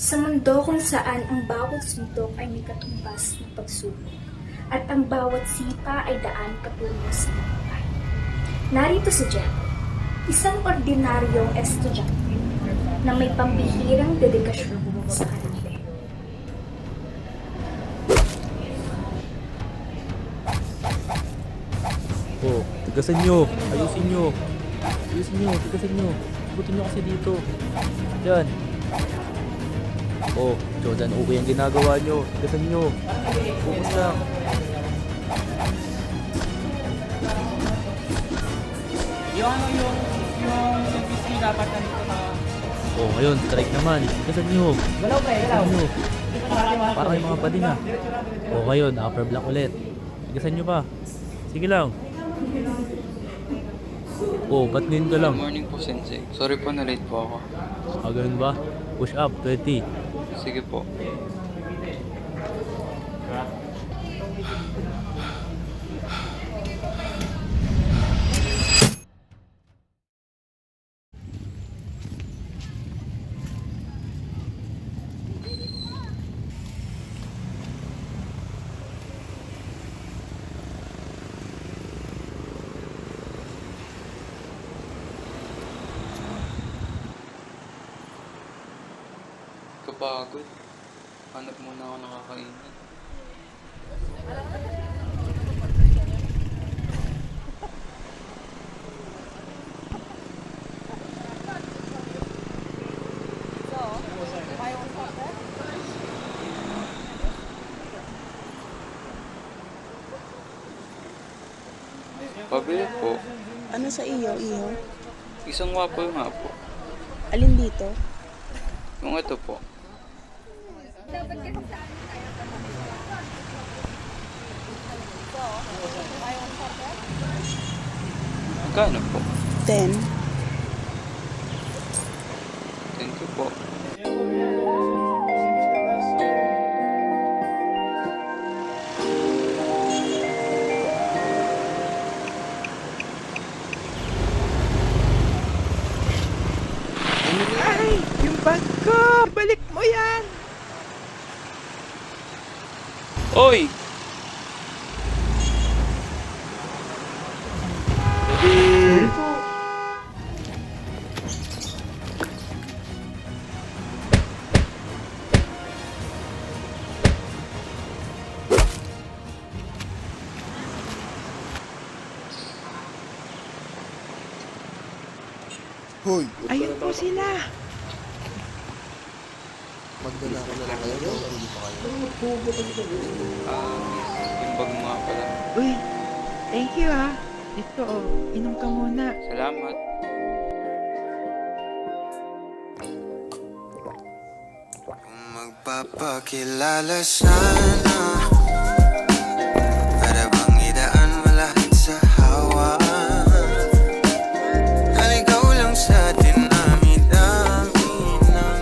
Sa mundo kung saan ang bawat suntok ay may katumbas na pagsubok at ang bawat sipa ay daan patungo sa buhay. Narito si Jen, isang ordinaryong estudyante na may pambihirang dedikasyon sa arate. Oh, tigasan nyo. Ayusin nyo. Ayusin nyo, tigasan nyo. Ikutin nyo kasi dito. Yan. Oh, Jordan, okay ang ginagawa nyo. Tigasan nyo. Focus lang. Yung PC dapat nandito na. Oh, ngayon, strike naman. Tigasan nyo. Galaw pa eh, galaw. Tigasan nyo. Para kayo mga bading ah. Oh, ngayon, upper block ulit. Tigasan nyo pa. Sige lang. Oh, ba't ngayon ka lang? Good morning po, Sensei. Sorry po na late po ako. Ah, ganun ba? Push up, 20. Sige po. Kapagod. Hanap muna ako nakakainin. Pabili po. Ano sa iyo, iho? Isang waffle nga po. Alin dito? Yung ito po. Magkano po? 10. Thank you po. Ay! Yung bag ko! Balik mo yan! Oy! Hoy, Ayun po sila! magdala ko na lang kayo. Hindi pa kayo. Yung bag mo nga pala. Uy! Thank you ah! Ito oh, inom ka muna. Salamat. Kung magpapakilala sana, para bang idaan mo lahat sa hawaan. Naligaw lang sa dinami-dami ng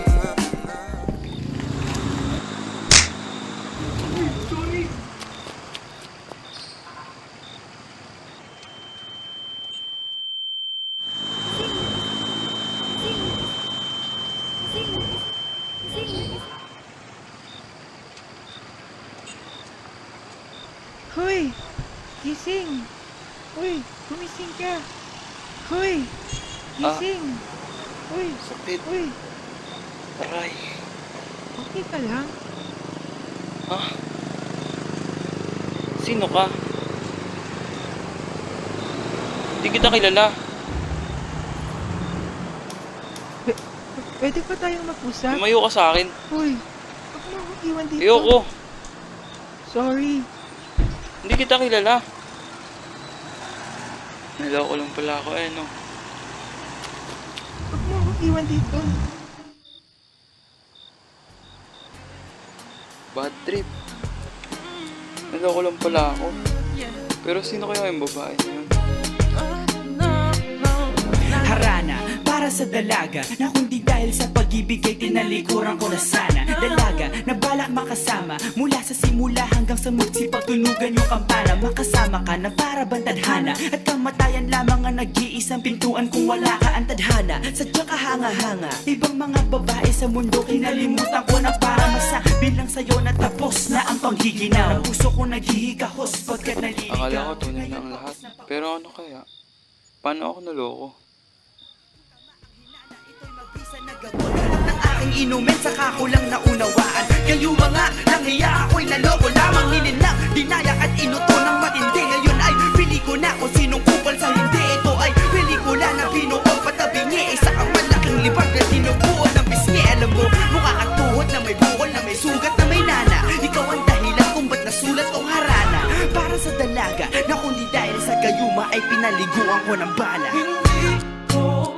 Hoy! Gising! Uy! Gumising ka! Hoy! Gising! Uy! Sakit. Uy! Aray. Okay ka lang? Ha? Sino ka? Hindi kita kilala. Pwede pa tayong mag-usap? Lumayo ka sa akin. Uy! Huwag mo akong iwan dito. Ayoko. Sorry. Hindi kita kilala. Naloko lang pala ako no. Huwag mo akong iwan dito. Bad trip. Naloko lang pala ako. Pero sino kaya yung babae na yun? Harana, para sa dalaga na kundi dahil sa pag-ibig ay tinalikuran ko na sana. Dalaga na balak makasama mula sa simula hanggang sa magsipagtunugan yung kampana. Makasama ka na para bang tadhana at kamatayan lamang ang nag-iisang pintuan kung wala ka ang tadhana. Sadyang kahanga-hanga ibang mga babae sa mundo kinalimutan ko na para masabi lang sa'yo na tapos na ang panghiginaw. Ang puso ko naghihikahos pagkat naliligaw. Akala ko tunay na ang lahat. Pero ano kaya? Paano ako naloko? Ng aking inumin saka ko lang naunawaan. Kayo mga nanghiya ako'y naloko lamang. Nilinang, dinayak at inuto ng matindi. Ngayon ay pili ko na kung sinong kupal sa hindi. Ito ay pelikula na binuo patabingi. Isa kang malaking libag na tinubuo ng bisngi. Alam mo, mukha kang tuhod na may bukol na may sugat na may nana. Ikaw ang dahilan kung ba't nasulat tong harana. Para sa dalaga na kundi dahil sa gayuma ay pinaliguan ko ng bala.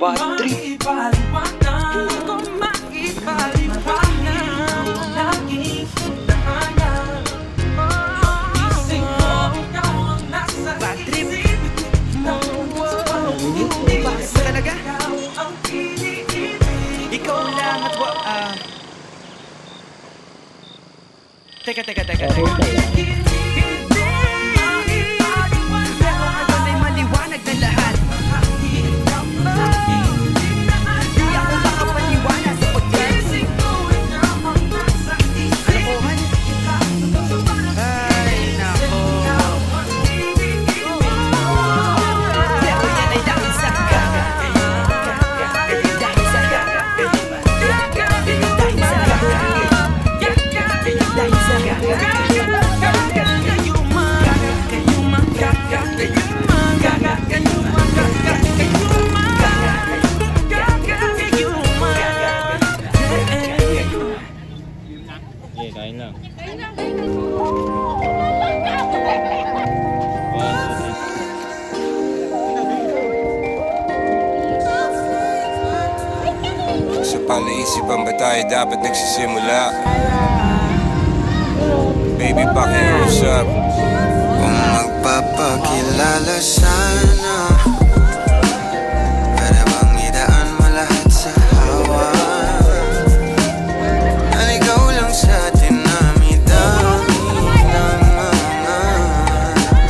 Bad trip. Bad trip. Bakit talaga? Ikaw lang at Teka. Pero ngayon ay maliwanag na lahat. Di ako makapaniwala sa pag-ibig. Kalokohan? Ay, nako. Pero yan ay dahil sa gaga. Dahil sa gaga. Dahil sa gaga. Dahil sa gaga. Okay, kain lang. Sa palaisipan ba tayo dapat nagsisimula? Baby, pakiusap. Kung magpapakilala sana, para bang idaan mo lahat sa hawa. Naligaw lang sa atin na may dami ng mga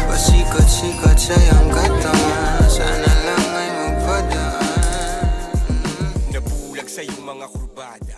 pasikot-sikot sa iyong katawan. Sana lang ay magpadaan. Nabulag sa iyong mga kurbada.